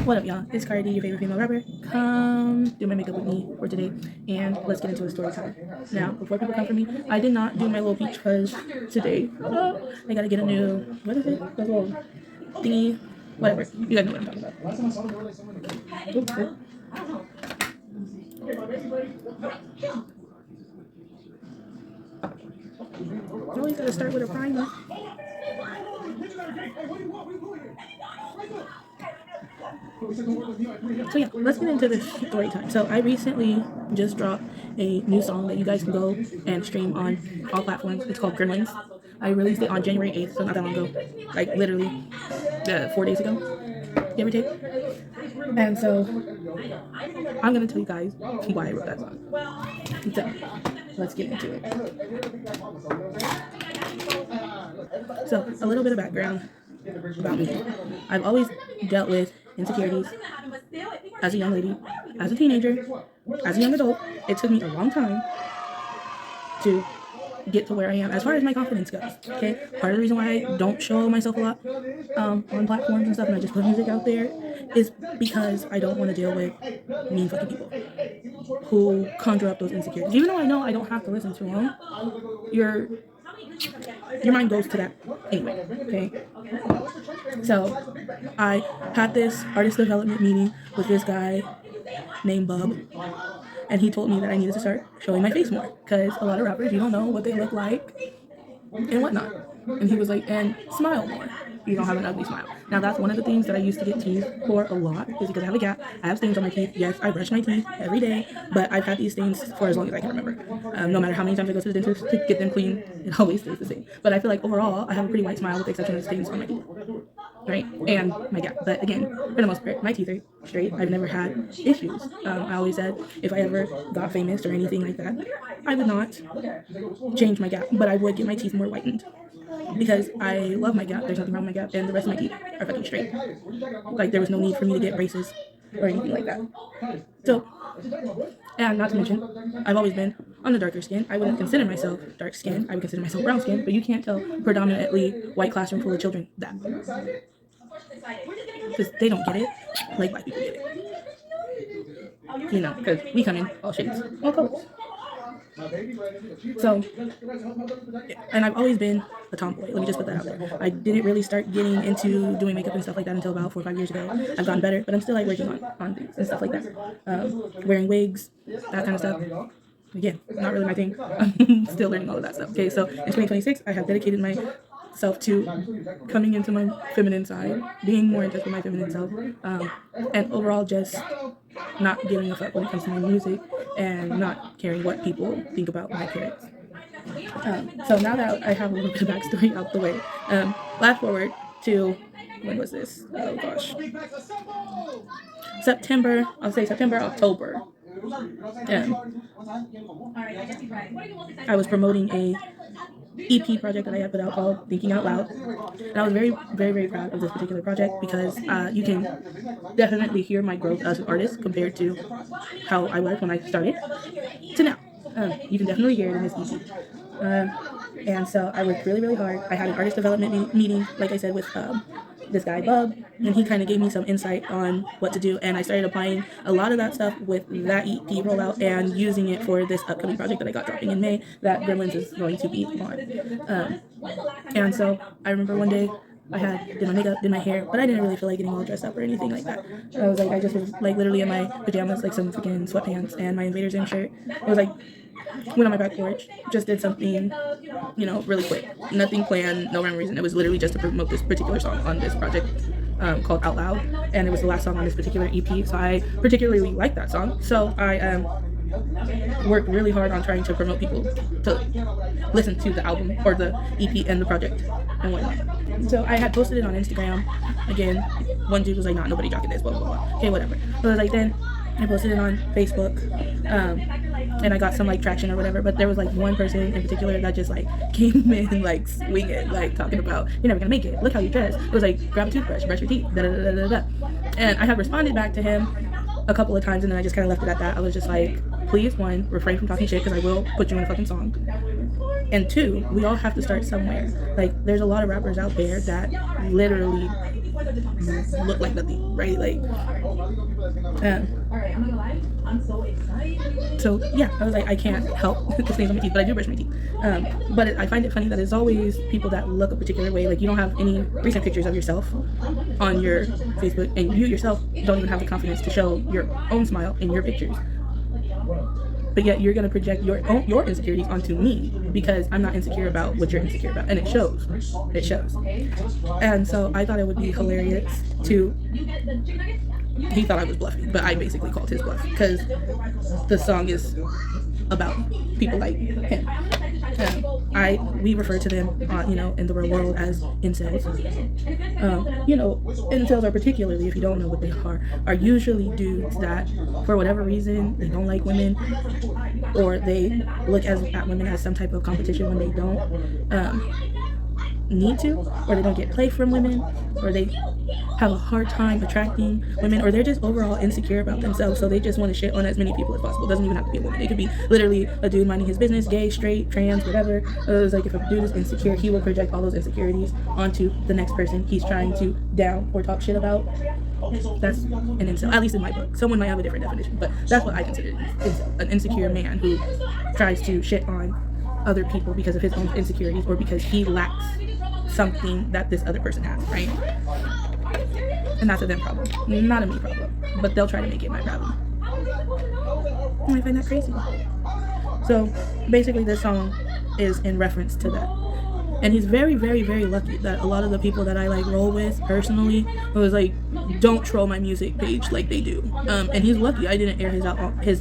What up, y'all? It's QuaraDee, your favorite female rapper. Come do my makeup with me for today, and let's get into a story time. Now, before people come for me, I did not do my little beach fuzz today. I gotta get a new, what is it? That little thingy, whatever. You guys know what I'm talking about. Oops, oops. You always gotta start with a primer. So yeah, let's get into this story time. So I recently just dropped a new song that you guys can go and stream on all platforms. It's called Gremlins. I released it on January 8th, so not that long ago, like literally 4 days ago, give or take. And so I'm gonna tell you guys why I wrote that song. So let's get into it. So a little bit of background about me. I've always dealt with insecurities as a young lady, as a teenager, as a young adult. It took me a long time to get to where I am as far as my confidence goes. Okay, part of the reason why I don't show myself a lot on platforms and stuff, and I just put music out there, is because I don't want to deal with mean fucking people who conjure up those insecurities. Even though I know I don't have to listen to them, your mind goes to that anyway. Okay, so I had this artist development meeting with this guy named Bub, and he told me that I needed to start showing my face more, because a lot of rappers, you don't know what they look like and whatnot. And he was like, and smile more. You don't have an ugly smile. Now that's one of the things that I used to get teased for a lot, is because I have a gap. I have stains on my teeth. Yes, I brush my teeth every day, but I've had these stains for as long as I can remember. No matter how many times I go to the dentist to get them clean, it always stays the same. But I feel like overall, I have a pretty white smile with the exception of the stains on my teeth, right? And my gap. But again, for the most part, my teeth are straight. I've never had issues. I always said if I ever got famous or anything like that, I would not change my gap, but I would get my teeth more whitened, because I love my gap. There's nothing wrong with my gap, and the rest of my teeth are fucking straight. Like, there was no need for me to get braces or anything like that. So, and not to mention, I've always been on the darker skin. I wouldn't consider myself dark skin. I would consider myself brown skin, but you can't tell predominantly white classroom full of children that, because they don't get it like black people get it. You know, because we come in all shades, all colors. So, and I've always been a tomboy. Let me just put that out there. I didn't really start getting into doing makeup and stuff like that until about 4 or 5 years ago. I've gotten better, but I'm still like working on things and stuff like that. Wearing wigs, that kind of stuff. Again, not really my thing. I'm still learning all of that stuff. Okay, so in 2026, I have dedicated myself to coming into my feminine side, being more in touch with my feminine self, and overall just not giving a fuck when it comes to my music and not caring what people think about my appearance. So now that I have a little bit of backstory out the way, flash forward to, when was this? Oh gosh. September, October. I was promoting a EP project that I had put out called Thinking Out Loud, and I was very, very, very proud of this particular project, because you can definitely hear my growth as an artist compared to how I was when I started to now. You can definitely hear it in this EP. And so I worked really, really hard. I had an artist development meeting, like I said, with this guy Bub, and he kind of gave me some insight on what to do, and I started applying a lot of that stuff with that EP rollout and using it for this upcoming project that I got dropping in May that Gremlins is going to be on. And so I remember one day I did my makeup, did my hair, but I didn't really feel like getting all dressed up or anything like that. I just was like literally in my pajamas, like some freaking sweatpants and my Invader Zim shirt. It was like, went on my back porch, just did something, really quick. Nothing planned, no rhyme or reason. It was literally just to promote this particular song on this project called Out Loud, and it was the last song on this particular EP, so I particularly liked that song. So I worked really hard on trying to promote people to listen to the album or the EP and the project and whatnot. So I had posted it on Instagram. Again, one dude was like, "Nah, nobody jocking this, blah, blah, blah." Okay, whatever. So I was like, then I posted it on Facebook, and I got some like traction or whatever, but there was like one person in particular that just like came in like swinging, like talking about, "You're never gonna make it, look how you dress." It was like, grab a toothbrush, brush your teeth, da da da da da. And I had responded back to him a couple of times, and then I just kind of left it at that. I was just like, please, one, refrain from talking shit, because I will put you in a fucking song. And two, we all have to start somewhere. Like, there's a lot of rappers out there that literally look like nothing, right? Like, so yeah, I was like, I can't help the stains on my teeth, but I do brush my teeth. But I find it funny that it's always people that look a particular way. Like, you don't have any recent pictures of yourself on your Facebook, and you yourself don't even have the confidence to show your own smile in your pictures. But yet you're gonna project your insecurities onto me because I'm not insecure about what you're insecure about, and it shows. It shows. And so I thought it would be hilarious to. He thought I was bluffing, but I basically called his bluff because the song is about people like him. We refer to them, in the real world as incels. Incels are, particularly, if you don't know what they are usually dudes that, for whatever reason, they don't like women, or they look at women as some type of competition when they don't need to, or they don't get play from women, or they have a hard time attracting women, or they're just overall insecure about themselves, so they just want to shit on as many people as possible. It doesn't even have to be a woman. It could be literally a dude minding his business, gay, straight, trans, whatever. It's like, if a dude is insecure, he will project all those insecurities onto the next person he's trying to down or talk shit about. That's an incel, at least in my book. Someone might have a different definition, but that's what I consider is an insecure man who tries to shit on other people because of his own insecurities, or because he lacks something that this other person has, right? And that's a them problem, not a me problem, but they'll try to make it my problem. And I find that crazy. So basically this song is in reference to that. And he's very, very, very lucky that a lot of the people that I like roll with personally was like, don't troll my music page like they do. And he's lucky I didn't air his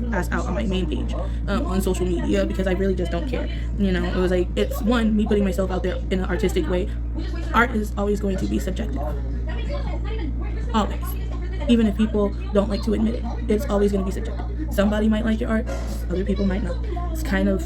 ass out on my main page on social media, because I really just don't care. It was like, it's one, me putting myself out there in an artistic way. Art is always going to be subjective. Always. Even if people don't like to admit it, it's always going to be subjective. Somebody might like your art, other people might not. It's kind of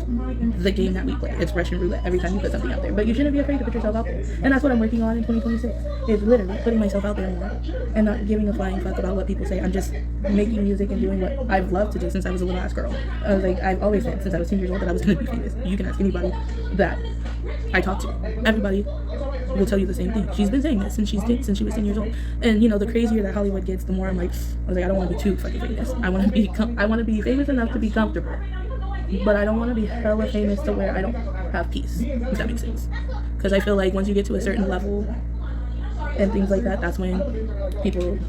the game that we play. It's Russian roulette every time you put something out there. But you shouldn't be afraid to put yourself out there. And that's what I'm working on in 2026. Is literally putting myself out there more and not giving a flying fuck about what people say. I'm just making music and doing what I've loved to do since I was a little ass girl. I was like, I've always said since I was 10 years old that I was going to be famous. You can ask anybody that I talk to. Everybody will tell you the same thing. She's been saying this since she was 10 years old. And the crazier that Hollywood gets, the more I was like, I don't want to be too fucking famous. I want to be famous enough to be comfortable, but I don't want to be hella famous to where I don't have peace, if that makes sense. Because I feel like once you get to a certain level and things like that, that's when people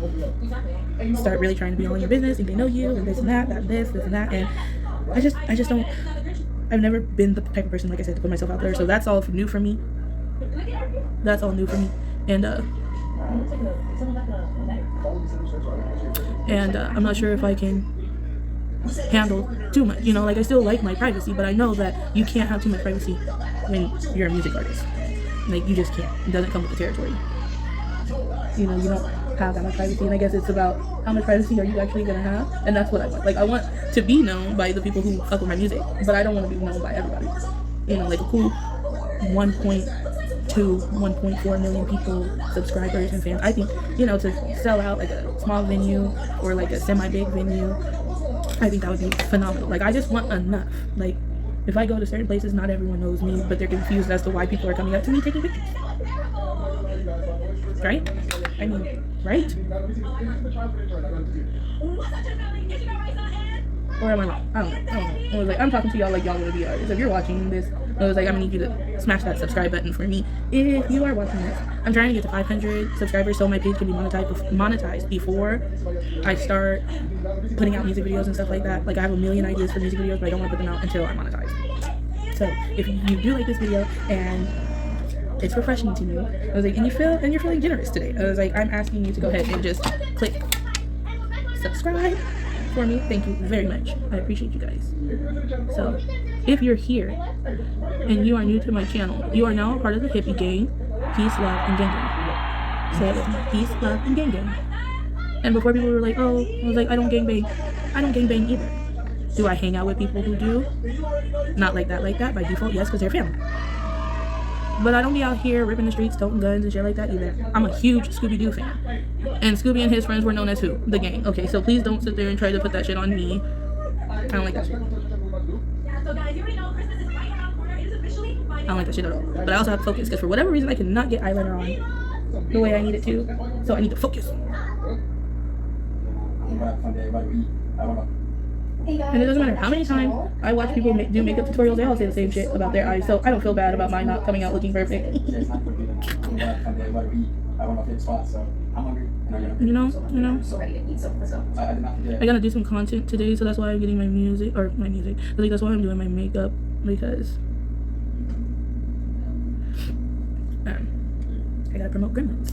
start really trying to be all in your business, and they know you, and this and that, this and that, and I just don't. I've never been the type of person, like I said, to put myself out there, so that's all new for me. That's all new for me, and I'm not sure if I can handle too much. Like, I still like my privacy, but I know that you can't have too much privacy when you're a music artist. Like, you just can't. It doesn't come with the territory. You don't have that much privacy, and I guess it's about how much privacy are you actually gonna have, and that's what I want. Like, I want to be known by the people who fuck with my music, but I don't want to be known by everybody. Like a cool 1.4 million people, subscribers and fans. I think, to sell out like a small venue or like a semi-big venue, I think that would be phenomenal. Like, I just want enough. Like, if I go to certain places, not everyone knows me, but they're confused as to why people are coming up to me taking pictures. Right? I mean, right? Or am I wrong? I don't know. I was like, I'm talking to y'all like y'all want to be artists. If you're watching this, I was like, I'm gonna need you to smash that subscribe button for me. If you are watching this, I'm trying to get to 500 subscribers so my page can be monetized before I start putting out music videos and stuff like that. Like, I have a million ideas for music videos, but I don't want to put them out until I'm monetized. So if you do like this video and it's refreshing to you, I was like, and you're feeling generous today, I was like, I'm asking you to go ahead and just click subscribe for me. Thank you very much. I appreciate you guys. So if you're here and you are new to my channel, you are now a part of the Hippie Gang. Peace, love, and gang gang. Say it with me. Peace, love, and gang gang. And before people were like, oh, I was like, I don't gang bang. I don't gang bang either. Do I hang out with people who do? Not like that by default, yes, because they're family. But I don't be out here ripping the streets, toting guns and shit like that either. I'm a huge Scooby-Doo fan. And Scooby and his friends were known as who? The Gang. Okay, so please don't sit there and try to put that shit on me. I don't like that shit. I don't like that shit at all. But I also have to focus, because for whatever reason I cannot get eyeliner on the way I need it to. So I need to focus. And it doesn't matter how many times I watch people do makeup tutorials, they all say the same shit about their eyes. So I don't feel bad about mine not coming out looking perfect. You know. I gotta do some content today, so that's why I'm getting my music. Like, that's why I'm doing my makeup, because I gotta promote Gremlins.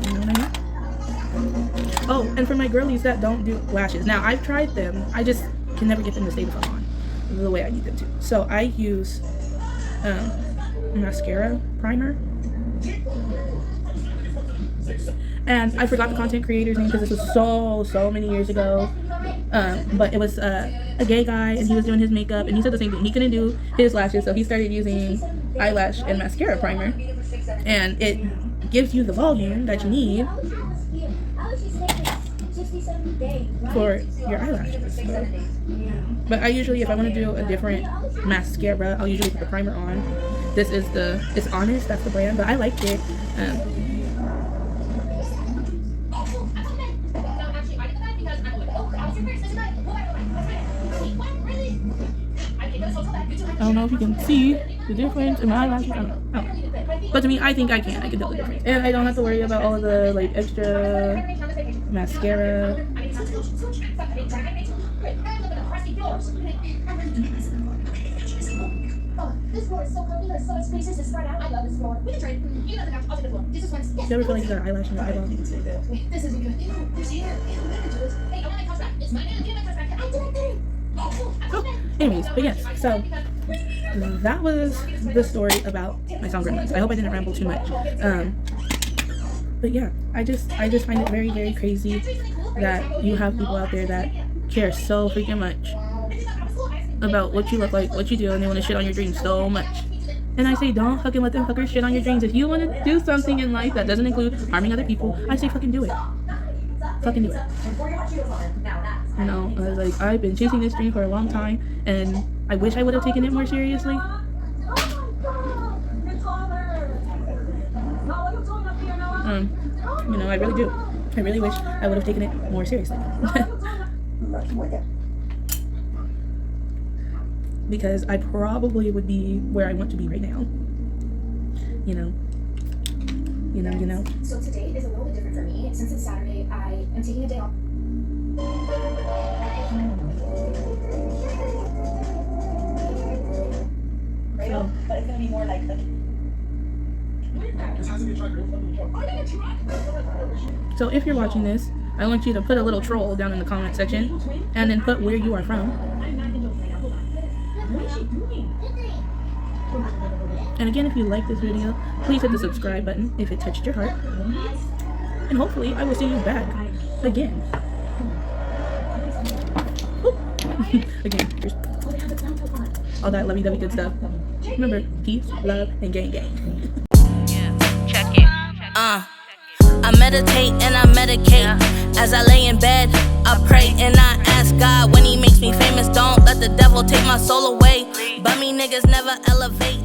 You know what I mean? Oh, and for my girlies that don't do lashes, now I've tried them, I just can never get them to stay the fuck on the way I need them to. So I use mascara primer. And I forgot the content creator's name because this was so many years ago. But it was a gay guy, and he was doing his makeup, and he said the same thing. He couldn't do his lashes, so he started using eyelash and mascara primer. And it gives you the volume that you need for your eyelashes. But I usually, if I want to do a different mascara, I'll usually put the primer on. This is it's Honest, that's the brand, but I liked it. I don't know if you can see the difference in my eyelashes. I don't know. But to me, I think I can tell the difference. And I don't have to worry about all of the like extra mascara. This floor is so comfy, there's so much spaces to spread out. I love this floor. We can trade. You know the couch, I'll take the floor. This is one. Do you ever feel like you got an eyelash in your eyeball? This isn't good. There's hair. Hey, I want my couch back. It's mine. Give me my couch back. I did it. Oh, anyways, but yes, so that was the story about my song Gremlins. I hope I didn't ramble too much. But yeah, I just find it very, very crazy that you have people out there that care so freaking much about what you look like, what you do, and they want to shit on your dreams so much. And I say, don't fucking let them fuckers shit on your dreams. If you want to do something in life that doesn't include harming other people, I say fucking do it. Fucking do it. You know, like, I've been chasing this dream for a long time, and I wish I would have taken it more seriously. You know, I really do. I really wish I would have taken it more seriously. Because I probably would be where I want to be right now. You know. So today is a little bit different for me. Since it's Saturday, I am taking a day off. So, but it's gonna be more like so if you're watching this, I want you to put a little troll down in the comment section, and then put where you are from. And again, if you like this video, please hit the subscribe button if it touched your heart. And hopefully I will see you back again. Again, here's all that lovey-dovey good stuff. Remember, peace, love, and gang gang. Check it. I meditate and I medicate. As I lay in bed, I pray and I ask God when he makes me famous. Don't let the devil take my soul away. But me niggas never elevate.